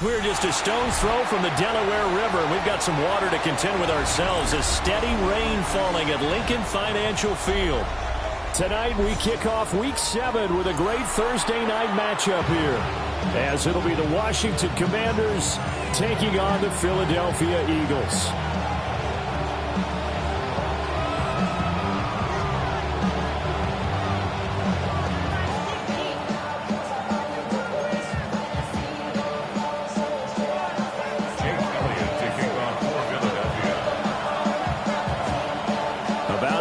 We're just a stone's throw from the Delaware River. We've got some water to contend with ourselves. A steady rain falling at Lincoln Financial Field. Tonight we kick off Week 7 with a great Thursday night matchup here, as it'll be the Washington Commanders taking on the Philadelphia Eagles.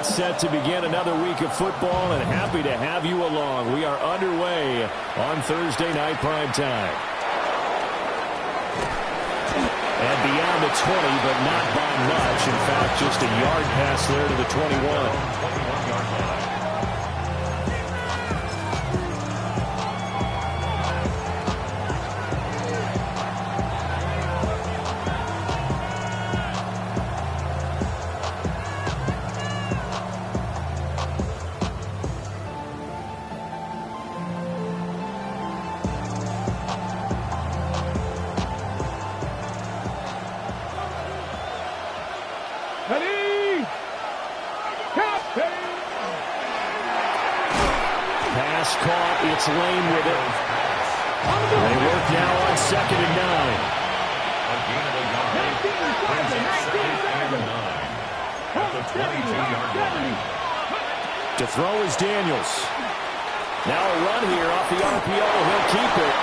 Set to begin another week of football, and happy to have you along. We are underway on Thursday night prime time. And beyond the 20, but not by much. In fact, just a yard pass there to the 21. It's Lane with it. They work now on 2nd and 9. A gain of a yard. Brings it 2nd and 9 at the 22-yard line. To throw is Daniels. Now a run here off the RPO. He'll keep it.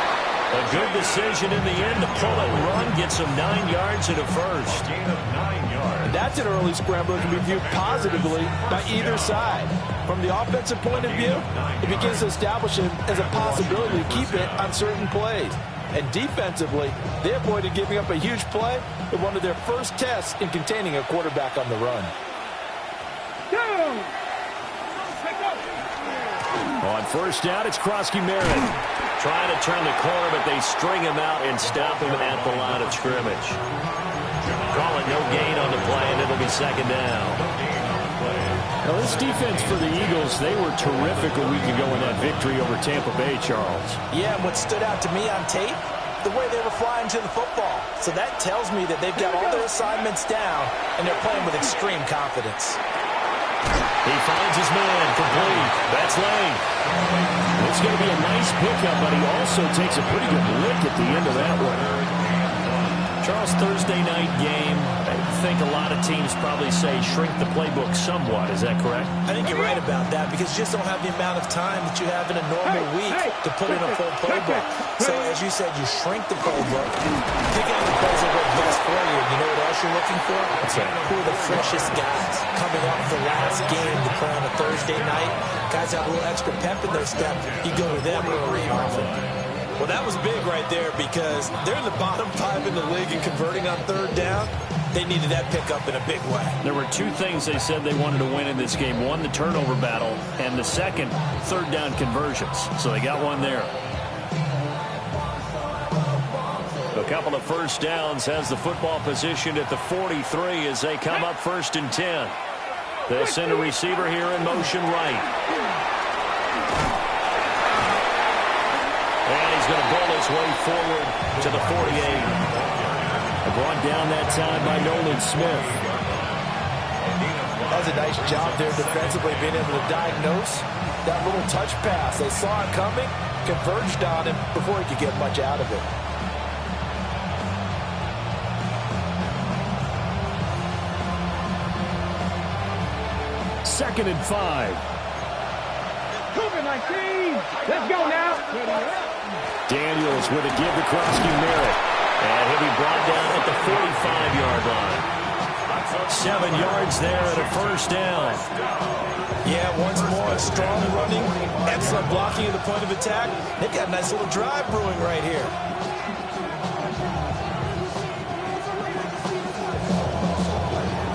A good decision in the end to pull and run. Gets him 9 yards and a first. A gain of 9 yards. That's an early scrambler that can be viewed positively by either side. From the offensive point of view, it begins to establish him as a possibility to keep it on certain plays. And defensively, they avoided giving up a huge play in one of their first tests in containing a quarterback on the run. On first down, it's Krosky-Merritt. Trying to turn the corner, but they string him out and stop him at the line of scrimmage. Call it no gain on the play, and it'll be 2nd down. Now, this defense for the Eagles, they were terrific a week ago in that victory over Tampa Bay, Charles. Yeah, and what stood out to me on tape, the way they were flying to the football. So that tells me that they've got all their assignments down, and they're playing with extreme confidence. He finds his man, complete. That's Lane. It's going to be a nice pickup, but he also takes a pretty good lick at the end of that one. Charles, Thursday night game, I think a lot of teams probably say shrink the playbook somewhat. Is that correct? I think you're right about that because you just don't have the amount of time that you have in a normal week to put in a full playbook. So, as you said, you shrink the playbook, pick out the plays that work best for you. You know what else you're looking for? Who are the freshest guys coming off the last game to play on a Thursday night? Guys have a little extra pep in their step. You go to them early and often. Well, that was big right there because they're in the bottom 5 in the league and converting on 3rd down. They needed that pickup in a big way. There were 2 things they said they wanted to win in this game. One, the turnover battle, and the second, 3rd down conversions. So they got one there. A couple of first downs, has the football positioned at the 43 as they come up 1st and 10. They'll send a receiver here in motion right. And he's going to bowl his way forward to the 48. Brought down that time by Nolan Smith. That was a nice job there defensively, being able to diagnose that little touch pass. They saw it coming, converged on him before he could get much out of it. Second and 5. Let's go now. Daniels with a give to Krosky-Merritt. And he'll be brought down at the 45-yard line. 7 yards there at a first down. Yeah, once more, strong running, excellent blocking at the point of attack. They've got a nice little drive brewing right here.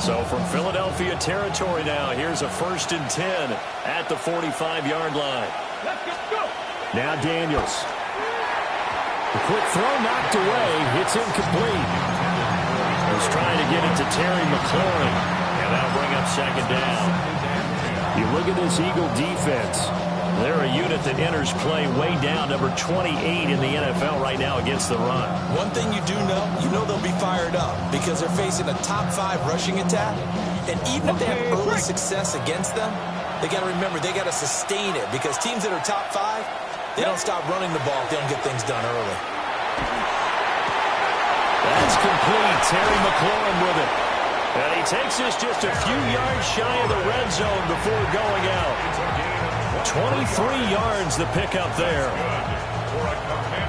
So from Philadelphia territory now, here's a 1st and 10 at the 45-yard line. Now Daniels. The quick throw knocked away. It's incomplete. He's trying to get it to Terry McLaurin. And that'll bring up 2nd down. You look at this Eagle defense. They're a unit that enters play way down, number 28 in the NFL right now against the run. One thing you know they'll be fired up because they're facing a top 5 rushing attack. And even if they have early success against them, they got to remember they got to sustain it because teams that are top 5, they don't stop running the ball if they don't get things done early. That's complete. Terry McLaurin with it. And he takes this just a few yards shy of the red zone before going out. 23 yards the pickup there.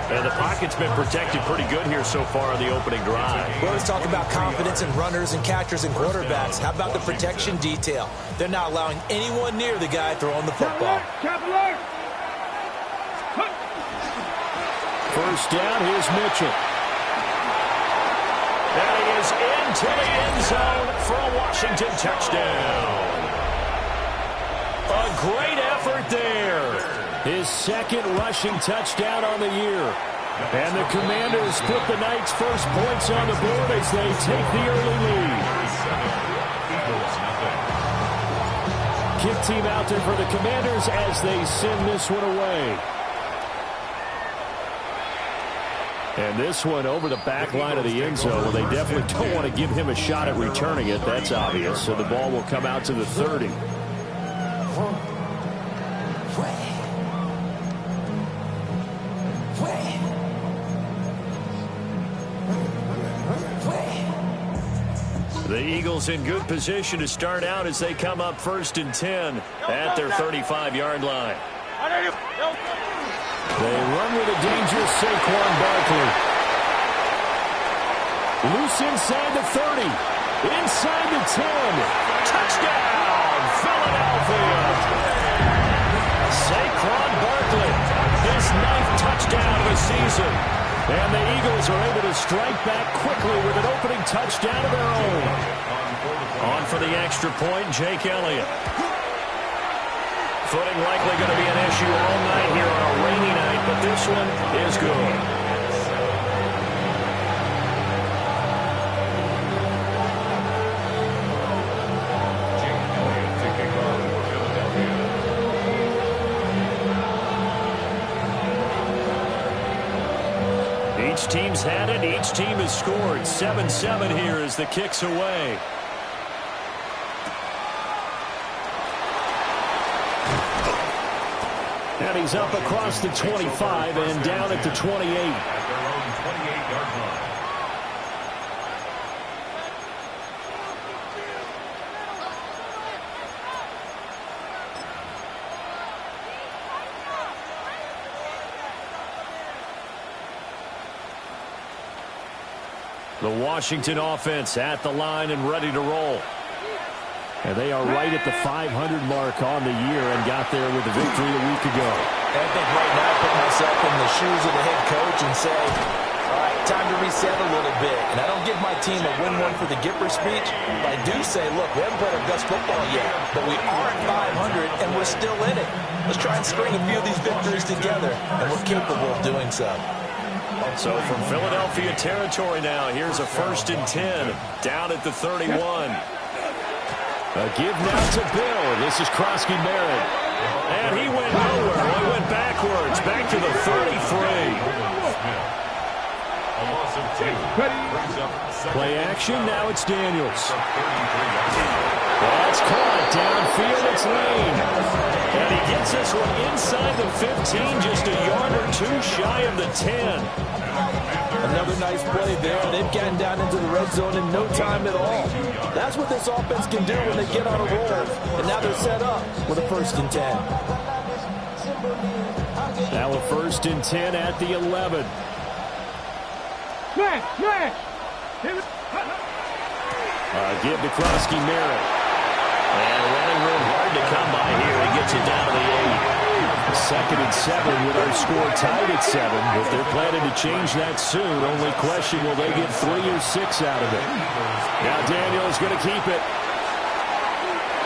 And the pocket's been protected pretty good here so far on the opening drive. Well, let's talk about confidence in runners and catchers and quarterbacks. How about the protection detail? They're not allowing anyone near the guy throwing the football. First down, here's Mitchell. And he is into the end zone for a Washington touchdown. A great effort there. His second rushing touchdown on the year. And the Commanders put the Knights' first points on the board as they take the early lead. Kick team out there for the Commanders as they send this one away. And this one over the back line of the end zone. Well, they definitely don't want to give him a shot at returning it. That's obvious. So the ball will come out to the 30. The Eagles in good position to start out as they come up 1st and 10 at their 35-yard line. They run with a dangerous Saquon Barkley. Loose inside the 30. Inside the 10. Touchdown, Philadelphia. Saquon Barkley, his 9th touchdown of the season. And the Eagles are able to strike back quickly with an opening touchdown of their own. On for the extra point, Jake Elliott. Footing likely going to be an issue all night here on a rainy night, but this one is good. Each team's had it. Each team has scored. 7-7 here as the kick's away. And he's up across the 25 and down at the 28. At their own 28-yard line. The Washington offense at the line and ready to roll. And they are right at the 500 mark on the year and got there with the victory a week ago. I think right now I put myself in the shoes of the head coach and say, all right, time to reset a little bit. And I don't give my team a win one for the Gipper speech, but I do say, look, we haven't played our best football yet, but we are at 500 and we're still in it. Let's try and string a few of these victories together, and we're capable of doing so. So from Philadelphia territory now, here's a 1st and 10 down at the 31. A give now to Bill. This is Krosky Merritt. And he went nowhere. He went backwards. Back to the 33. Play action. Now it's Daniels. That's caught. Downfield. It's Lane. And he gets this one inside the 15. Just a yard or two shy of the 10. Another nice play there. They've gotten down into the red zone in no time at all. That's what this offense can do when they get on a roll. And now they're set up with a 1st and 10. Now a 1st and 10 at the 11. Give to Krosky Merritt. And running room hard to come by here. He gets it down to the 8. 2nd and 7 with our score tied at 7, but they're planning to change that soon. Only question, will they get 3 or 6 out of it? Now Daniels going to keep it.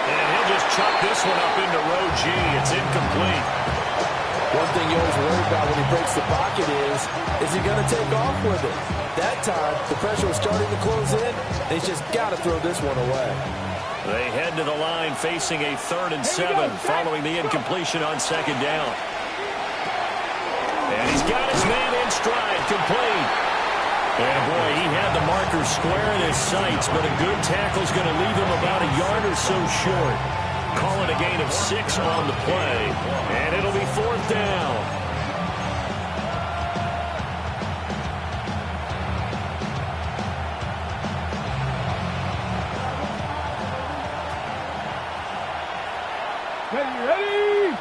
And he'll just chuck this one up into row G. It's incomplete. One thing you always worry about when he breaks the pocket is he going to take off with it? That time, the pressure was starting to close in. They just got to throw this one away. They head to the line facing a 3rd and 7 following the incompletion on 2nd down. And he's got his man in stride, complete. And boy, he had the marker square in his sights, but a good tackle's going to leave him about a yard or so short. Calling a gain of 6 on the play, and it'll be 4th down. Ready?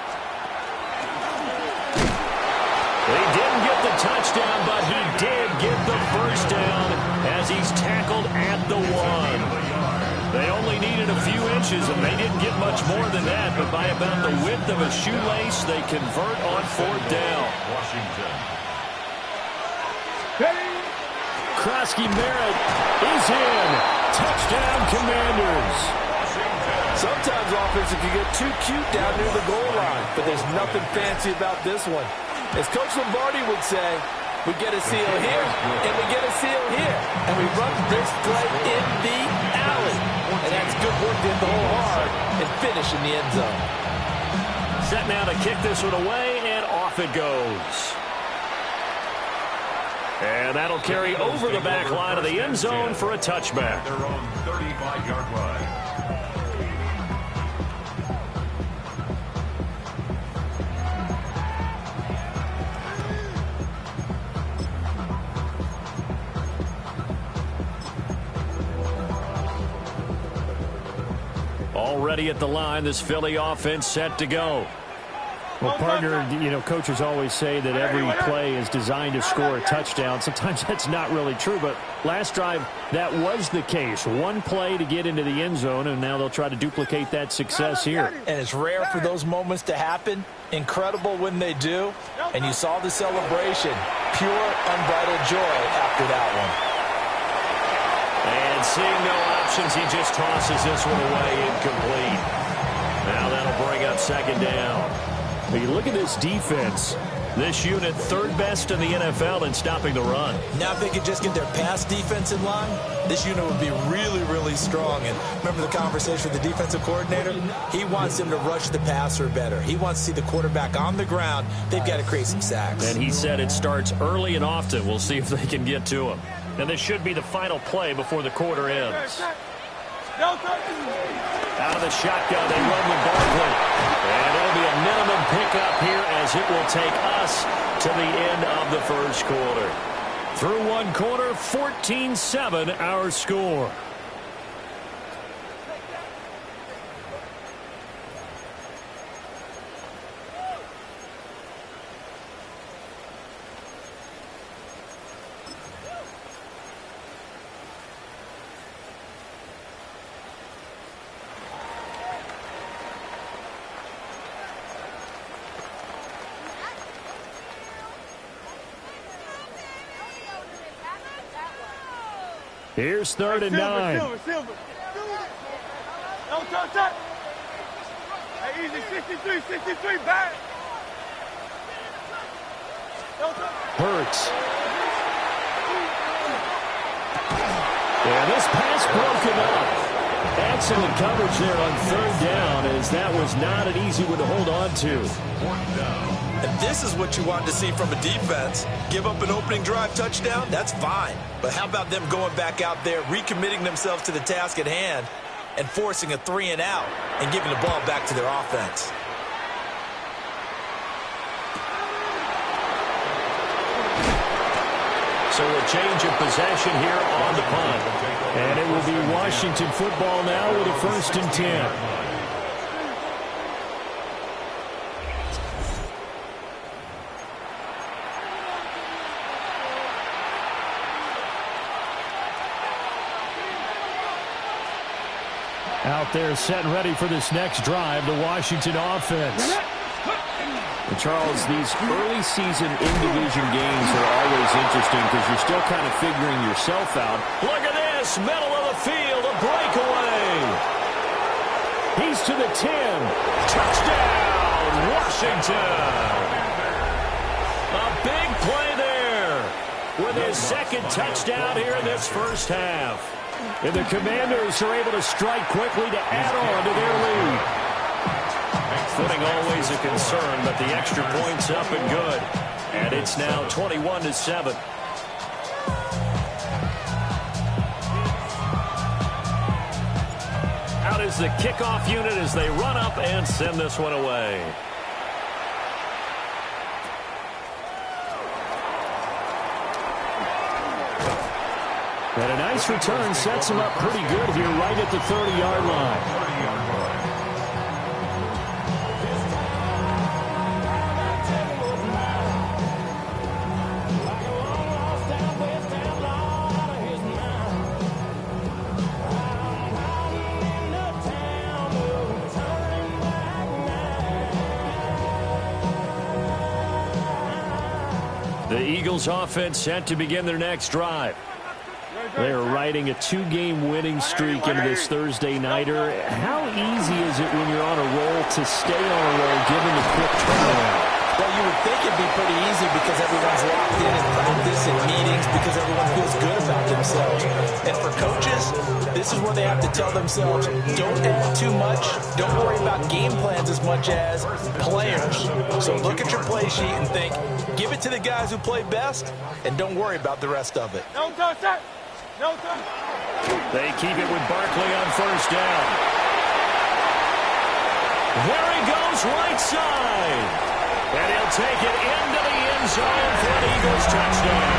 He didn't get the touchdown, but he did get the first down as he's tackled at the 1. They only needed a few inches, and they didn't get much more than that, but by about the width of a shoelace, they convert on 4th down. Washington. Krosky Merritt is in. Touchdown, Commanders. Sometimes offense can get too cute down near the goal line, but there's nothing fancy about this one. As Coach Lombardi would say, we get a seal here, and we get a seal here, and we run this play in the alley. And that's good work to hit the hole hard and finish in the end zone. Set now to kick this one away, and off it goes. And that'll carry over the back line of the end zone for a touchback. Their own 35-yard line. Already at the line, this Philly offense set to go. Well, partner, coaches always say that every play is designed to score a touchdown. Sometimes that's not really true, but last drive, that was the case. One play to get into the end zone, and now they'll try to duplicate that success here. And it's rare for those moments to happen. Incredible when they do. And you saw the celebration. Pure, unbridled joy after that one. And seeing no options, he just tosses this one away incomplete. Now that'll bring up 2nd down. But you look at this defense. This unit 3rd best in the NFL in stopping the run. Now if they could just get their pass defense in line, this unit would be really, really strong. And remember the conversation with the defensive coordinator? He wants them to rush the passer better. He wants to see the quarterback on the ground. They've got to create some sacks. And he said it starts early and often. We'll see if they can get to him. And this should be the final play before the quarter ends. Out of the shotgun, they run with Barkley. And it'll be a minimum pickup here as it will take us to the end of the first quarter. Through one quarter, 14-7 our score. Here's 3rd and 9. Silver. Don't touch that. Hey, easy, 63, back. Hurts. And this pass broken up. Excellent coverage there on 3rd down, as that was not an easy one to hold on to. 4th down. And this is what you want to see from a defense. Give up an opening drive touchdown, that's fine. But how about them going back out there, recommitting themselves to the task at hand, and forcing a 3-and-out and giving the ball back to their offense? So a change of possession here on the punt. And it will be Washington football now with a 1st and 10. Out there set and ready for this next drive, the Washington offense. And Charles, these early season in-division games are always interesting because you're still kind of figuring yourself out. Look at this, middle of the field, a breakaway. He's to the 10. Touchdown, Washington. A big play there with his 2nd touchdown here in this first half. And the Commanders are able to strike quickly to add on to their lead. Footing always a concern, but the extra point's up and good. And it's now 21-7. Out is the kickoff unit as they run up and send this one away. And a nice return sets him up pretty good here right at the 30-yard line. The Eagles offense set to begin their next drive. They are riding a 2-game winning streak into this Thursday nighter. How easy is it when you're on a roll to stay on a roll given the quick turnaround? Well, you would think it'd be pretty easy because everyone's locked in practice and meetings because everyone feels good about themselves. And for coaches, this is where they have to tell themselves, don't add too much. Don't worry about game plans as much as players. So look at your play sheet and think, give it to the guys who play best, and don't worry about the rest of it. No touch that. No touch. They keep it with Barkley on first down. There he goes right side. And he'll take it into the end zone for an Eagles touchdown.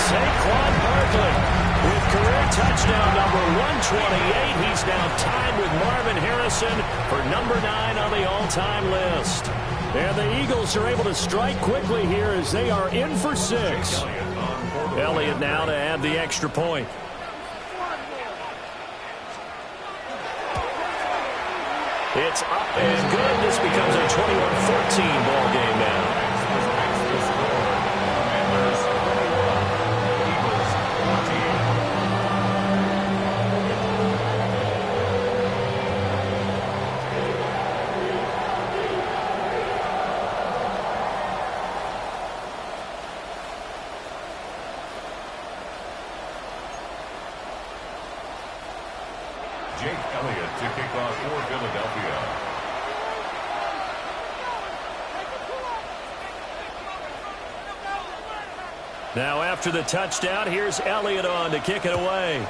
Saquon Barkley with career touchdown number 128. He's now tied with Marvin Harrison for number 9 on the all-time list. And the Eagles are able to strike quickly here as they are in for 6. Elliott now to add the extra point. It's up and good. This becomes a 21-14 ball game now. Elliott to kick off for Philadelphia. Now after the touchdown, here's Elliott on to kick it away.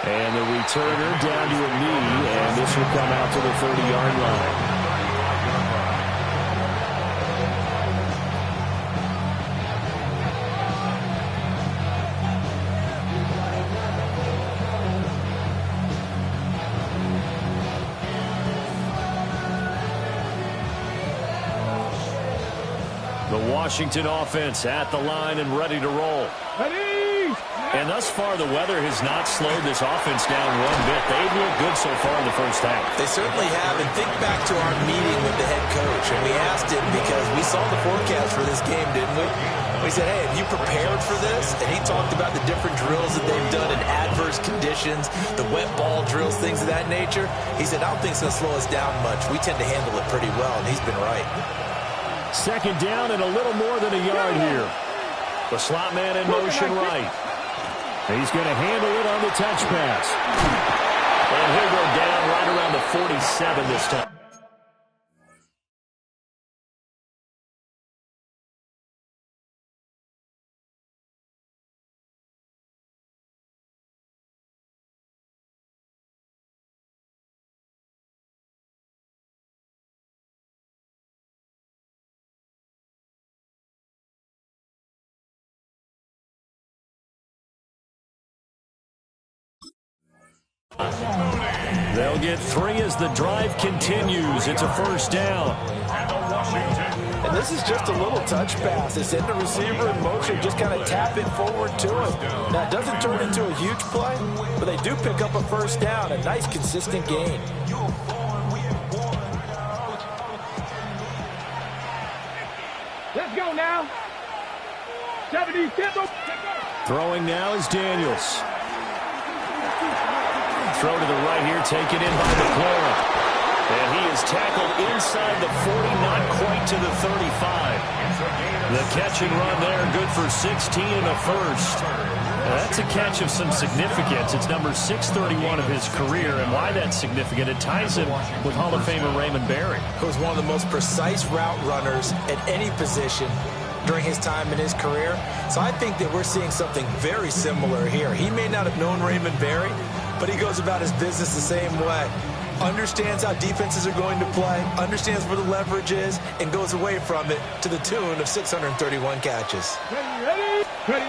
And the returner down to a knee, and this will come out to the 30-yard line. The Washington offense at the line and ready to roll. Ready. And thus far, the weather has not slowed this offense down one bit. They've looked good so far in the first half. They certainly have. And think back to our meeting with the head coach. And we asked him because we saw the forecast for this game, didn't we? We said, hey, have you prepared for this? And he talked about the different drills that they've done in adverse conditions, the wet ball drills, things of that nature. He said, I don't think it's going to slow us down much. We tend to handle it pretty well, and he's been right. Second down and a little more than a yard here. The slot man in motion right. He's going to handle it on the touch pass. And he'll go down right around the 47 this time. They'll get 3 as the drive continues. It's a first down. And this is just a little touch pass. It's in the receiver in motion. Just kind of tap it forward to him. Now, it doesn't turn into a huge play, but they do pick up a first down. A nice, consistent gain. Let's go now. 70, tempo. Throwing now is Daniels. Throw to the right here, taken in by McLaurin. And he is is tackled inside the 40, not quite to the 35. The catch and run there, good for 16 and a first. That's a catch of some significance. It's number 631 of his career, and why that's significant, it ties him with Hall of Famer Raymond Berry. He was one of the most precise route runners at any position during his time in his career. So I think that we're seeing something very similar here. He may not have known Raymond Berry, but he goes about his business the same way. Understands how defenses are going to play, understands where the leverage is, and goes away from it to the tune of 631 catches. Ready.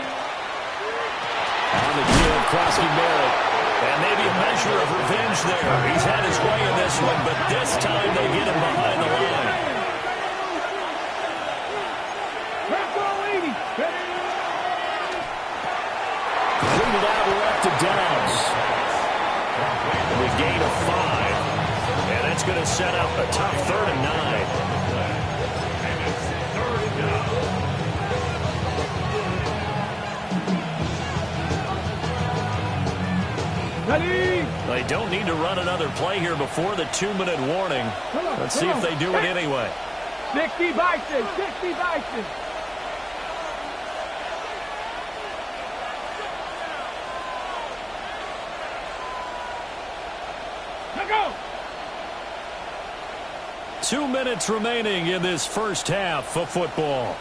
On the give, Krosky Merritt. And maybe a measure of revenge there. He's had his way in this one, but this time they get him behind the line. Cleaned it out left to Downs. With gain of 5. And that's going to set up a tough 3rd and 9. Ready. They don't need to run another play here before the 2-minute warning. Let's see if they do it anyway. 60 Bison. 60 Bison. Go. 2 minutes remaining in this first half of football.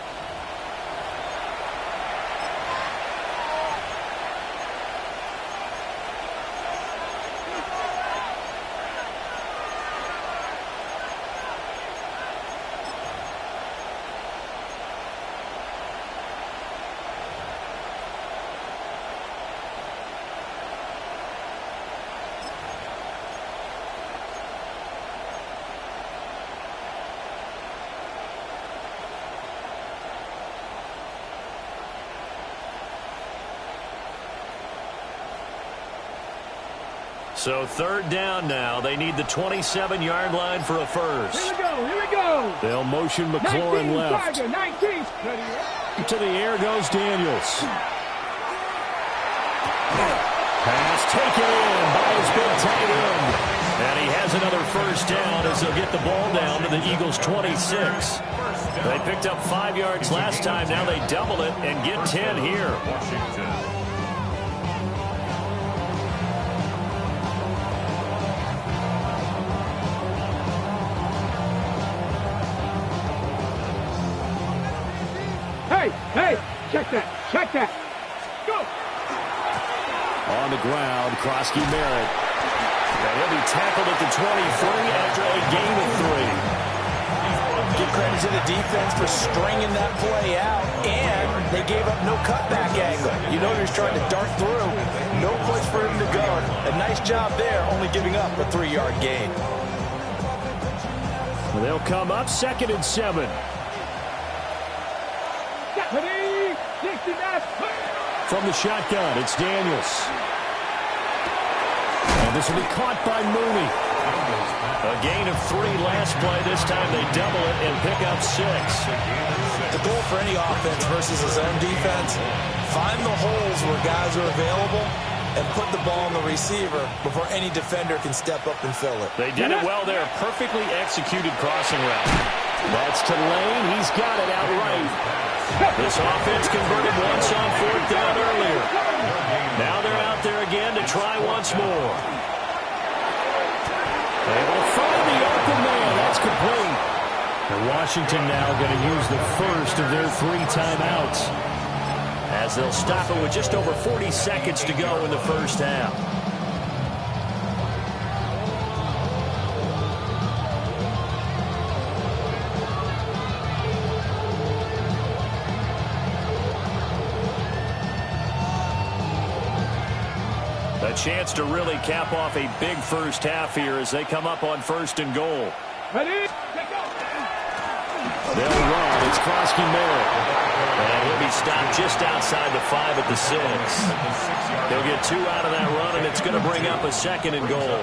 So 3rd down now. They need the 27-yard line for a first. Here we go. Here we go. They'll motion McLaurin left. 19. To the air goes Daniels. Pass taken in by his big tight end. And he has another first down as they'll get the ball down to the Eagles' 26. They picked up 5 yards last time. Now they double it and get 10 here. Hey, check that. Go. On the ground, Krosky Merritt. And he'll be tackled at the 23 after a gain of 3. Give credit to the defense for stringing that play out, and they gave up no cutback angle. You know he was trying to dart through. No place for him to go. A nice job there, only giving up a 3-yard gain. They'll come up 2nd and 7. Ready. 60 From the shotgun, it's Daniels. And this will be caught by Mooney. A gain of 3 last play. This time they double it and pick up 6. The goal for any offense versus his own defense, find the holes where guys are available and put the ball on the receiver before any defender can step up and fill it. They did it well there. Perfectly executed crossing route. That's to Lane. He's got it outright. This offense converted once on 4th down earlier. Now they're out there again to try once more. They will find the open man. That's complete. And Washington now going to use the first of their 3 timeouts, as they'll stop it with just over 40 seconds to go in the first half. A chance to really cap off a big first half here as they come up on 1st and goal. Ready. They'll run. It's Krosky Merritt. And he'll be stopped just outside the 5 at the 6. They'll get 2 out of that run, and it's going to bring up a 2nd and goal.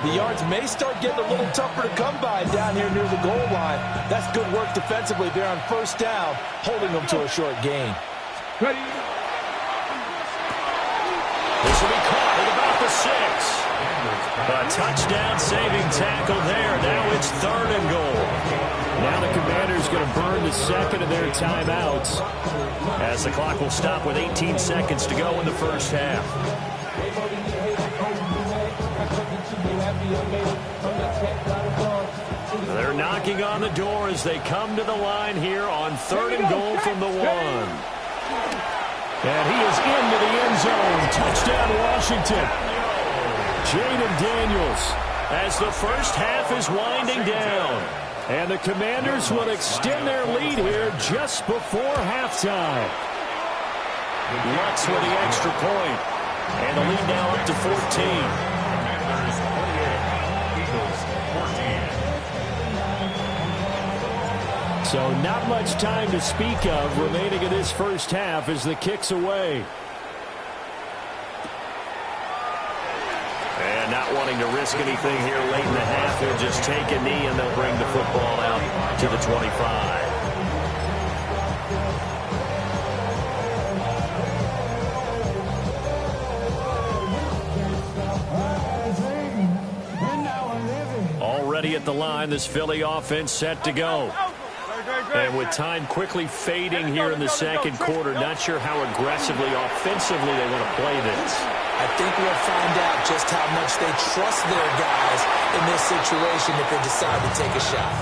The yards may start getting a little tougher to come by down here near the goal line. That's good work defensively there on 1st down, holding them to a short gain. Ready. This will be caught at about the 6. A touchdown saving tackle there. Now 3rd and goal. Now the Commanders going to burn the second of their timeouts, as the clock will stop with 18 seconds to go in the first half. They're knocking on the door as they come to the line here on 3rd and goal from the 1. And he is into the end zone. Touchdown, Washington. Jaden Daniels, as the first half is winding down. And the Commanders will extend their lead here just before halftime. Lutz with the extra point. And the lead now up to 14. Commanders 48, Eagles 14. So not much time to speak of remaining in this first half as the kick's away. And not wanting to risk anything here late in the half, they'll just take a knee and they'll bring the football out to the 25. Already at the line, this Philly offense set to go. And with time quickly fading here in the second quarter, not sure how aggressively, offensively they want to play this. I think we'll find out just how much they trust their guys in this situation if they decide to take a shot.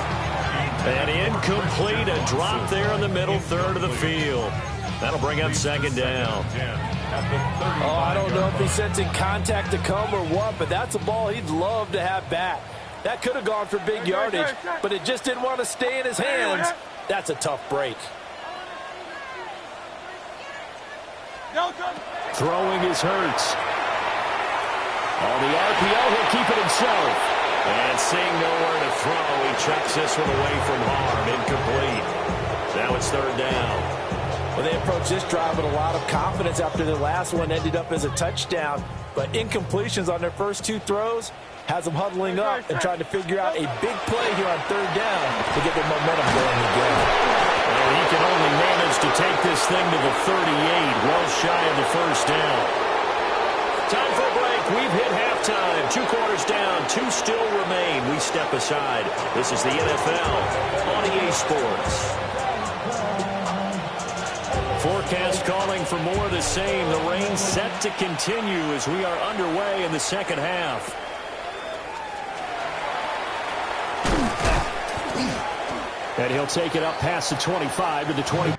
And incomplete, a drop there in the middle third of the field. That'll bring up 2nd down. Oh, I don't know if he's sensing contact to come or what, but that's a ball he'd love to have back. That could have gone for big yardage, but it just didn't want to stay in his hands. That's a tough break. Throwing is Hurts. On the RPO, he'll keep it himself. And seeing nowhere to throw, he chucks this one away from harm. Incomplete. Now it's 3rd down. Well, they approached this drive with a lot of confidence after the last one ended up as a touchdown. But incompletions on their first 2 throws has them huddling up and trying to figure out a big play here on 3rd down to get their momentum going again. And he can only manage to take this thing to the 38, well shy of the first down. Time for a break. We've hit halftime. 2 quarters down, 2 still remain. We step aside. This is the NFL on EA Sports. Forecast calling for more of the same. The rain set to continue as we are underway in the second half. And he'll take it up past the 25 to the 20.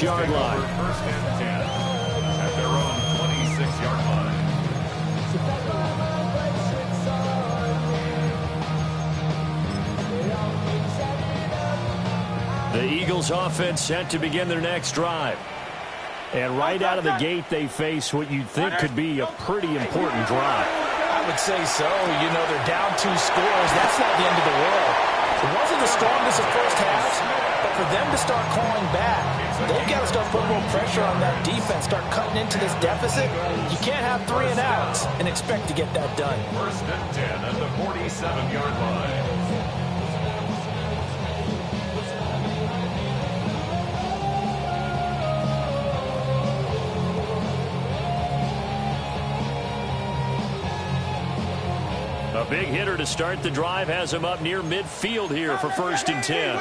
Yard line. First and 10 at their own 26-yard line. The Eagles offense set to begin their next drive. And right out of the gate, they face what you'd think could be a pretty important drop. I would say so. You know, they're down 2 scores. That's not the end of the world. It wasn't the strongest of first halves, but for them to start clawing back, they've got to start putting more pressure on that defense, start cutting into this deficit. You can't have 3 and outs and expect to get that done. First and 10 at the 47-yard line. A big hitter to start the drive has him up near midfield here for 1st and 10.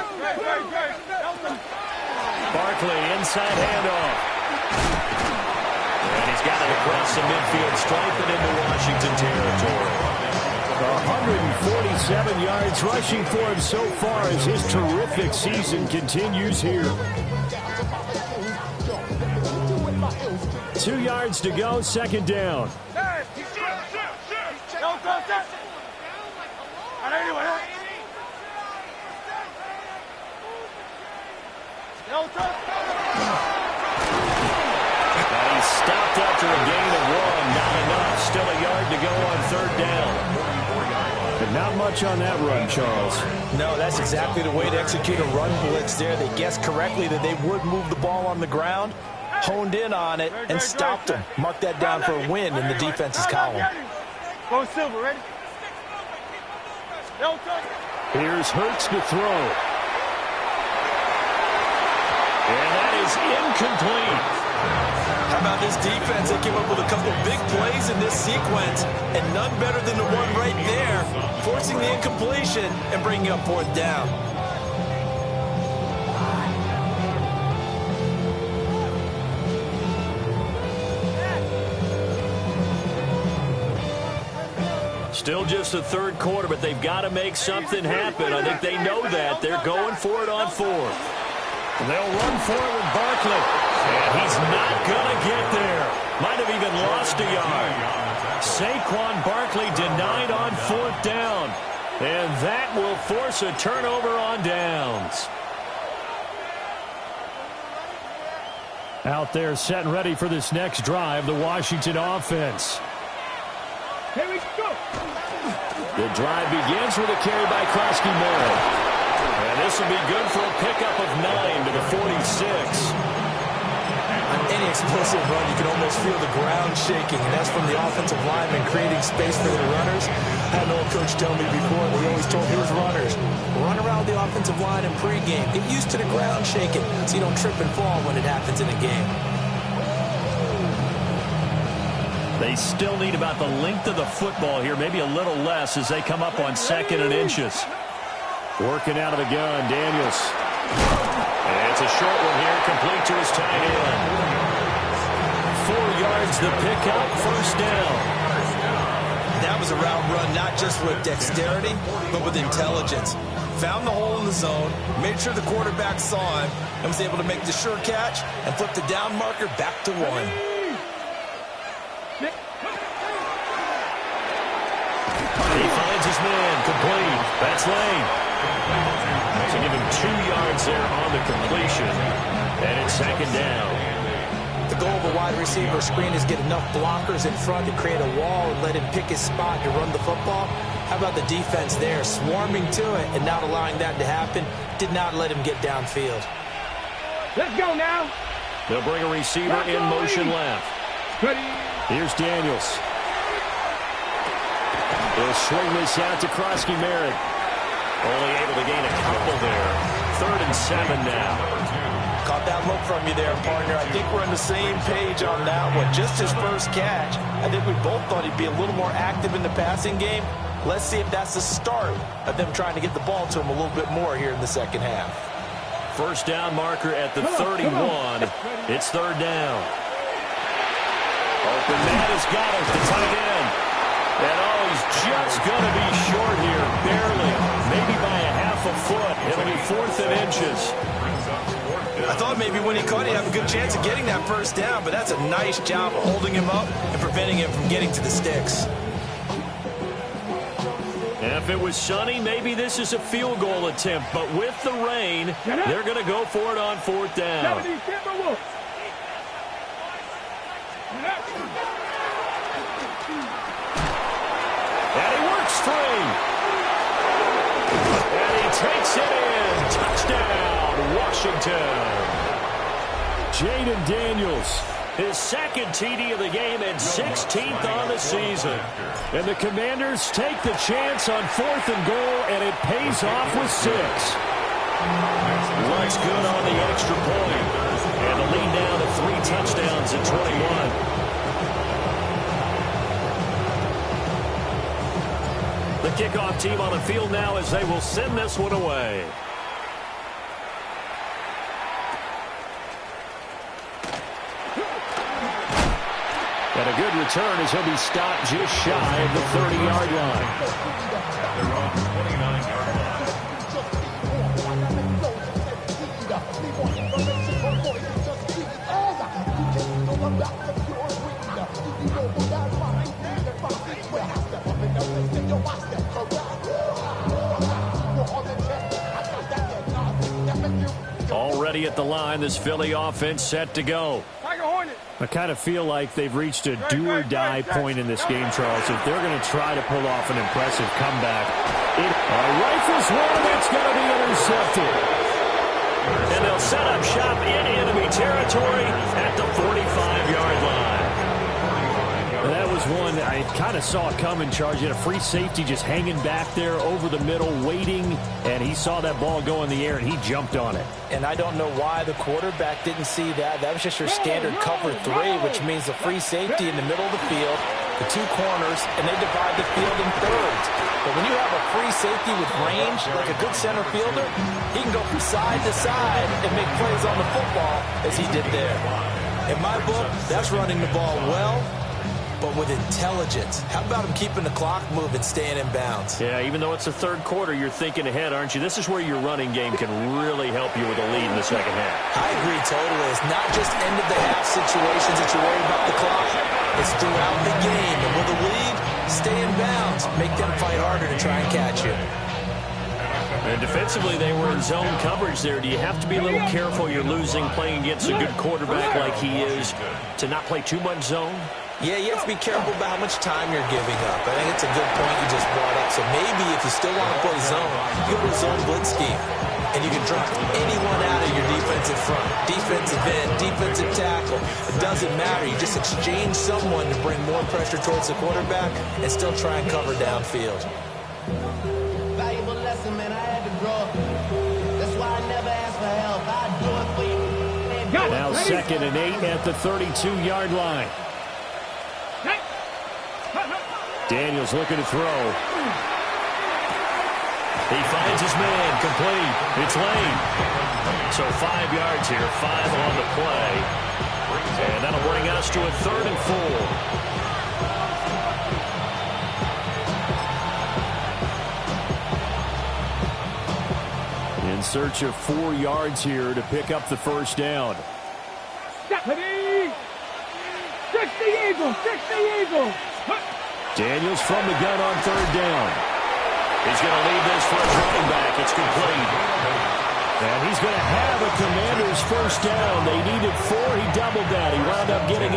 Barkley, inside handoff. And he's got it across the midfield stripe and into Washington territory. 147 yards rushing for him so far as his terrific season continues here. 2 yards to go, 2nd down. And he's stopped after a gain of 1. Not enough. Still a yard to go on Not much on that run, Charles. No, that's exactly the way to execute a run blitz there. They guessed correctly that they would move the ball on the ground, honed in on it, and stopped them. Mark that down for a win in the defense's column. Go Silver, ready? Here's Hurts to throw. And that is incomplete. How about this defense? They came up with a couple of big plays in this sequence, and none better than the one right there, forcing the incompletion and bringing up 4th down. Still just the third quarter, but they've got to make something happen. I think they know that. They're going for it on 4th. They'll run for it with Barkley. And he's not going to get there. Might have even lost a yard. Saquon Barkley denied on 4th down. And that will force a turnover on downs. Out there set and ready for this next drive, the Washington offense. Here we go. The drive begins with a carry by Krosky-Merritt. And this will be good for a pickup of 9 to the 46. On any explosive run, you can almost feel the ground shaking, and that's from the offensive linemen creating space for their runners. I had an old coach tell me before, they always told his runners, run around the offensive line in pregame. Get used to the ground shaking so you don't trip and fall when it happens in a game. They still need about the length of the football here, maybe a little less as they come up on 2nd and inches. Working out of the gun, Daniels. And it's a short one here, complete to his tight end. 4 yards the pickup, 1st down. That was a route run not just with dexterity, but with intelligence. Found the hole in the zone, made sure the quarterback saw him, and was able to make the sure catch and flip the down marker back to 1. He finds his man, complete. That's Lane. To give him 2 yards there on the completion. And it's 2nd down. The goal of a wide receiver screen is get enough blockers in front to create a wall and let him pick his spot to run the football. How about the defense there, swarming to it and not allowing that to happen? Did not let him get downfield. Let's go now. They'll bring a receiver in motion left. Ready. Here's Daniels. He'll swing this out to Krosky-Merritt. Only able to gain a couple there. 3rd and 7 now. Caught that look from you there, partner. I think we're on the same page on that one. Just his first catch. I think we both thought he'd be a little more active in the passing game. Let's see if that's the start of them trying to get the ball to him a little bit more here in the second half. 1st down marker at the 31. It's 3rd down. Open man has got it, the tight end. And he's just going to be short here, barely, maybe by a half a foot. It'll be 4th and inches. I thought maybe when he caught it, he'd have a good chance of getting that 1st down, but that's a nice job of holding him up and preventing him from getting to the sticks. And if it was sunny, maybe this is a field goal attempt, but with the rain, they're going to go for it on 4th down. And he works free. And he takes it in. Touchdown, Washington. Jaden Daniels. His 2nd TD of the game and 16th on the season. And the Commanders take the chance on 4th and goal, and it pays off with 6. Looks good on the extra point. And the lead down to 3 touchdowns at 21. The kickoff team on the field now as they will send this one away. And a good return as he'll be stopped just shy of the 30-yard line. They're on the 29-yard Already at the line, this Philly offense set to go. Tiger Hornet. I kind of feel like they've reached a do-or-die point in this game, Charles. If they're going to try to pull off an impressive comeback, rifles one, and it's going to be intercepted. And they'll set up shop in enemy territory at the 45-yard line. That was one I kind of saw coming, Charge. You had a free safety just hanging back there over the middle, waiting, and he saw that ball go in the air, and he jumped on it. And I don't know why the quarterback didn't see that. That was just your standard cover 3, which means the free safety in the middle of the field, the 2 corners, and they divide the field in thirds. But when you have a free safety with range, like a good center fielder, he can go from side to side and make plays on the football as he did there. In my book, that's running the ball well, but with intelligence. How about him keeping the clock moving, staying in bounds? Yeah, even though it's the third quarter, you're thinking ahead, aren't you? This is where your running game can really help you with a lead in the second half. I agree totally. It's not just end-of-the-half situations that you're worried about the clock. It's throughout the game. And with a lead, stay in bounds. Make them fight harder to try and catch you. And defensively, they were in zone coverage there. Do you have to be a little careful you're losing playing against a good quarterback like he is to not play too much zone? Yeah, you have to be careful about how much time you're giving up. I think it's a good point you just brought up. So maybe if you still want to play zone, you go to a zone blitz scheme. And you can drop anyone out of your defensive front. Defensive end, defensive tackle. It doesn't matter. You just exchange someone to bring more pressure towards the quarterback and still try and cover downfield. Valuable lesson, man. I had to grow up. That's why I never ask for help. I do it for you. Now 2nd and 8 at the 32-yard line. Daniels looking to throw. He finds his man, complete. It's Lane. So 5 yards here, 5 on the play. And that'll bring us to a 3rd and 4. In search of 4 yards here to pick up the first down. Stephanie! 60 Eagles! 60 Eagles! Daniels from the gun on 3rd down. He's going to leave this for his running back. It's complete. And he's going to have a Commander's first down. They needed 4. He doubled that. He wound up getting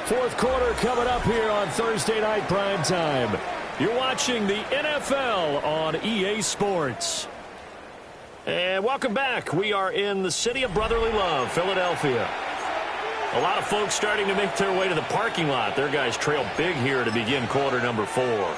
8. Fourth quarter coming up here on Thursday Night Primetime. You're watching the NFL on EA Sports. And welcome back. We are in the city of brotherly love, Philadelphia. A lot of folks starting to make their way to the parking lot. Their guys trail big here to begin quarter number 4.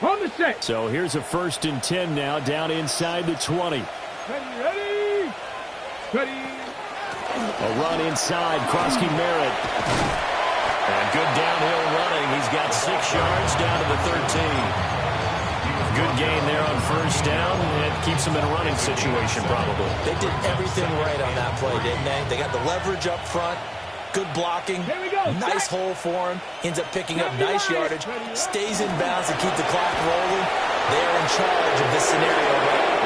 On the set. So here's a 1st and 10 now, down inside the 20. Ready? Ready? A run inside, Krosky Merritt. And good downhill running. He's got 6 yards down to the 13. Good gain there on first down. It keeps him in a running situation probably. They did everything right on that play, didn't they? They got the leverage up front. Good blocking. Here we go. Nice hole for him. Ends up picking up nice yardage. Stays in bounds to keep the clock rolling. They're in charge of this scenario.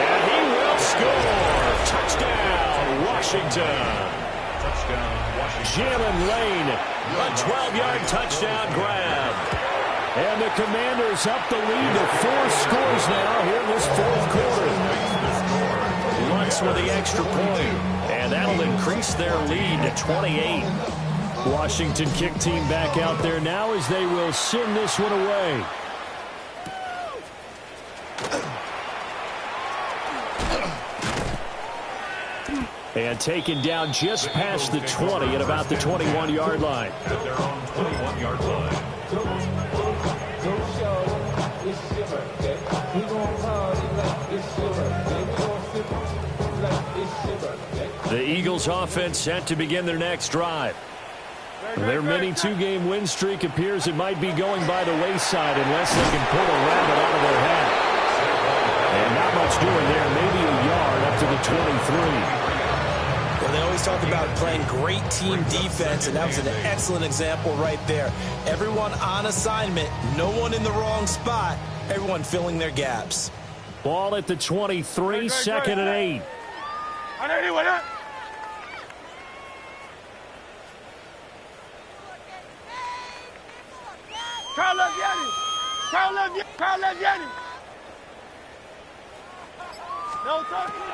And he will score. Touchdown, Washington. Touchdown, Washington. Jalen Lane. A 12-yard touchdown grab. And the Commanders up the lead to 4 scores now here in this fourth quarter. Lutz with the extra point. And that'll increase their lead to 28. Washington kick team back out there now as they will send this one away. And taken down just past the 20 at about the 21-yard line. They're on 21-yard line. The Eagles offense set to begin their next drive. Their mini 2-game win streak appears it might be going by the wayside unless they can pull a rabbit out of their hat. And not much doing there, maybe a yard up to the 23. Well, they always talk about playing great team defense, and that was an excellent example right there. Everyone on assignment, no one in the wrong spot, Everyone filling their gaps. Ball at the 23, second and 8.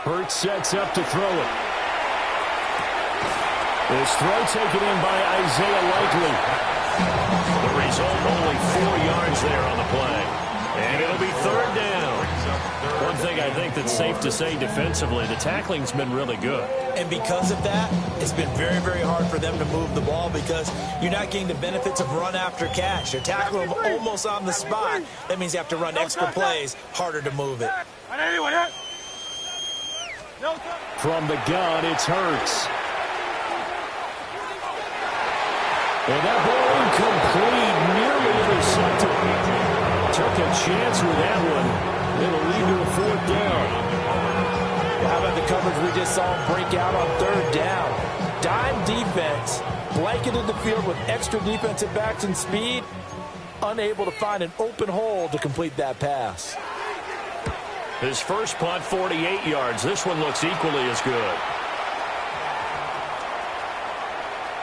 Hurts sets up to throw it. This throw taken in by Isaiah Likely. The result, only 4 yards there on the play. And it'll be third down. One thing I think that's safe to say defensively, the tackling's been really good. And because of that, it's been very, very hard for them to move the ball because you're not getting the benefits of run after catch. You're tackling them almost on the spot. That means you have to run extra plays, harder to move it. From the gun, it's Hurts. And that ball incomplete, nearly intercepted. Took a chance with that one. It'll lead to a fourth down. Well, how about the coverage we just saw break out on third down? Dime defense, blanketed the field with extra defensive backs and speed, unable to find an open hole to complete that pass. His first punt, 48 yards. This one looks equally as good.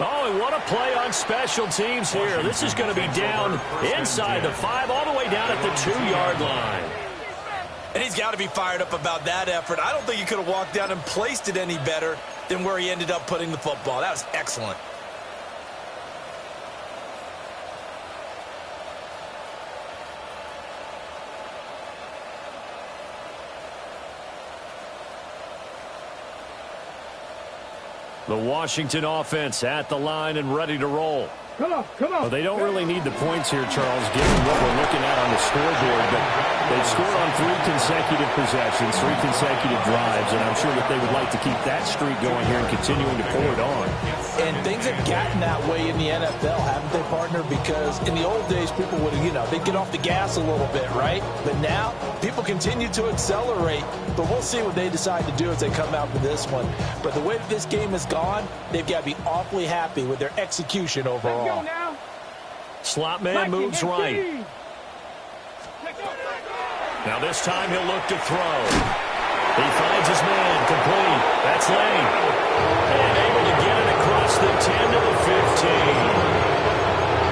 Oh, and what a play on special teams here. This is going to be down inside the 5, all the way down at the 2-yard line. And he's got to be fired up about that effort. I don't think he could have walked down and placed it any better than where he ended up putting the football. That was excellent. The Washington offense at the line and ready to roll. Come on. Well, they don't really need the points here, Charles, given what we're looking at on the scoreboard. But they've scored on 3 consecutive possessions, 3 consecutive drives, and I'm sure that they would like to keep that streak going here and continuing to pour it on. And things have gotten that way in the NFL, haven't they, partner? Because in the old days, people would, they'd get off the gas a little bit, right? But now, people continue to accelerate. But we'll see what they decide to do as they come out for this one. But the way that this game has gone, they've got to be awfully happy with their execution overall. Slot man moves right. Now this time he'll look to throw. He finds his man, complete. That's Lane. And able to get it across the 10 to the 15.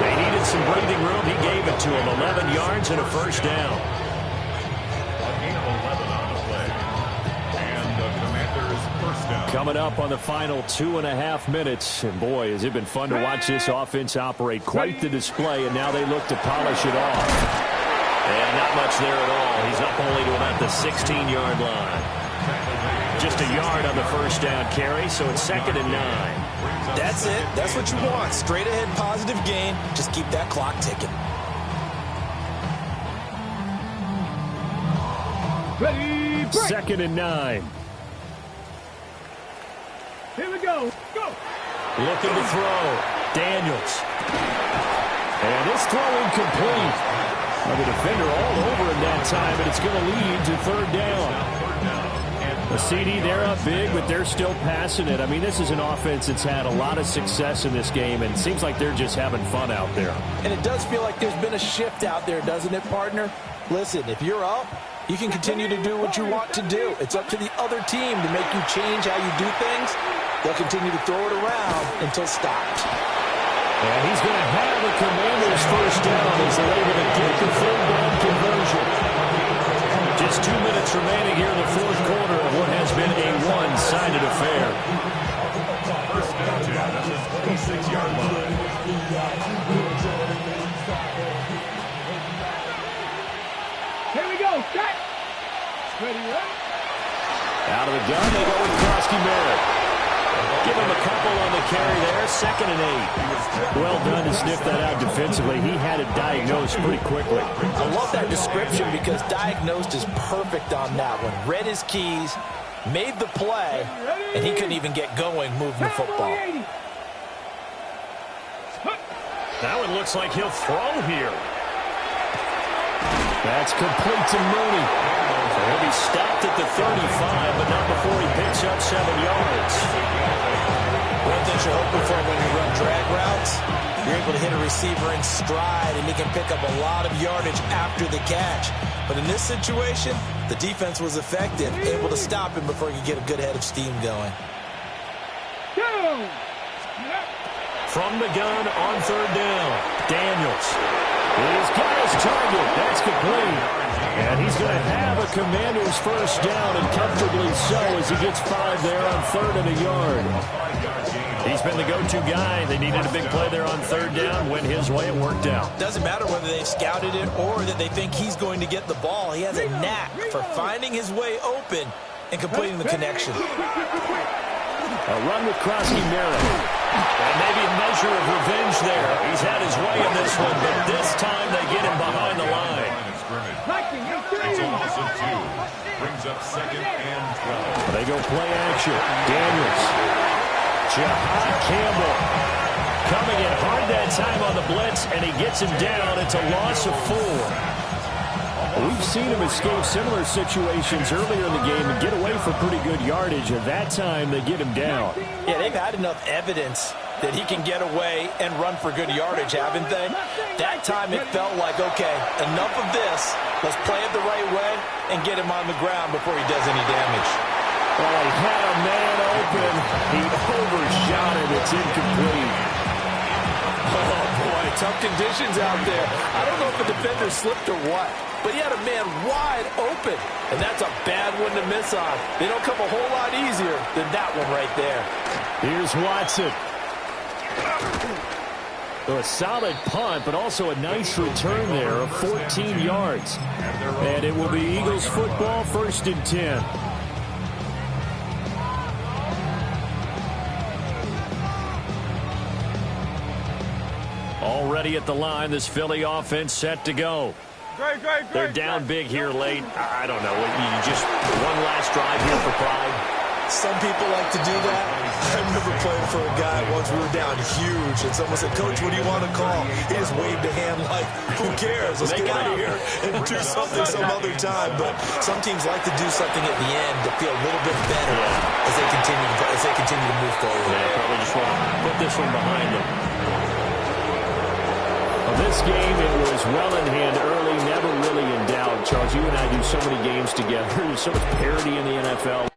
They needed some breathing room. He gave it to him. 11 yards and a first down. A gain of 11 on the play. And the Commanders' first down. Coming up on the final 2.5 minutes. And boy, has it been fun to watch this offense operate. Quite the display, and now they look to polish it off. And not much there at all. He's up only to about the 16-yard line. Just a yard on the first down carry, so it's 2nd and 9. That's it. That's what you want. Straight ahead, positive gain. Just keep that clock ticking. Ready, break. 2nd and 9. Here we go. Go. Looking to throw. Daniels. And this throw incomplete. Well, the defender all over him that time, and it's going to lead to 3rd down. The CD, they're up big, but they're still passing it. I mean, this is an offense that's had a lot of success in this game, and it seems like they're just having fun out there. And it does feel like there's been a shift out there, doesn't it, partner? Listen, if you're up, you can continue to do what you want to do. It's up to the other team to make you change how you do things. They'll continue to throw it around until stopped. And he's going to have the Commanders' first down as they're able to get the 3rd down conversion. Just 2 minutes remaining here in the 4th quarter of what has been a one-sided affair. First down, that's his 26-yard line. Here we go. Set. Ready, right? Out of the gun, they go with Krosky Merritt. Give him a couple on the carry there. 2nd and 8. Well done to sniff that out defensively. He had it diagnosed pretty quickly. I love that description because diagnosed is perfect on that one. Read his keys, made the play, and he couldn't even get going moving the football. That one looks like he'll throw here. That's complete to Mooney. So he'll be stopped at the 35, but not before he picks up 7 yards. One thing you're hoping for when you run drag routes, You're able to hit a receiver in stride, and he can pick up a lot of yardage after the catch. But in this situation, the defense was effective, able to stop him before he could get a good head of steam going. From the gun on third down, Daniels. He's got his target. That's complete. And he's going to have a Commander's first down, and comfortably so, as he gets 5 there on 3rd and a yard. He's been the go-to guy. They needed a big play there on 3rd down. Went his way and worked out. Doesn't matter whether they've scouted it or that they think he's going to get the ball. He has a knack for finding his way open and completing the connection. A run with Krosky Merritt. And maybe a measure of revenge there. He's had his way in this one, but this time they get him behind the line. It's a loss of 2. Brings up 2nd and 12. They go play action. Daniels. Jahad Campbell coming in hard that time on the blitz, and he gets him down. It's a loss of 4. We've seen him escape similar situations earlier in the game and get away for pretty good yardage. At that time, they get him down. Yeah, they've had enough evidence that he can get away and run for good yardage, haven't they? That time it felt like, okay, enough of this. Let's play it the right way and get him on the ground before he does any damage. Well, he had a man open. He overshot it. It's incomplete. Oh, boy, tough conditions out there. I don't know if the defender slipped or what, but he had a man wide open, and that's a bad one to miss on. They don't come a whole lot easier than that one right there. Here's Watson. So a solid punt, but also a nice return there of 14 yards. And it will be Eagles football, 1st and 10. Already at the line, this Philly offense set to go. They're down big here late. I don't know. You just one last drive here for pride. Some people like to do that. I remember playing for a guy once. We were down huge, and someone said, "Coach, what do you want to call?" He just waved a hand like, "Who cares? Let's get out of here and do something some other time." But some teams like to do something at the end to feel a little bit better as they continue to move forward. They probably just want to put this one behind them. This game, it was well in hand early, never really in doubt. Charles, you and I do so many games together. There's so much parity in the NFL.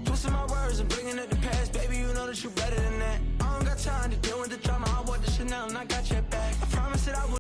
Twisting my words and bringing up the past, baby, you know that you're better than that.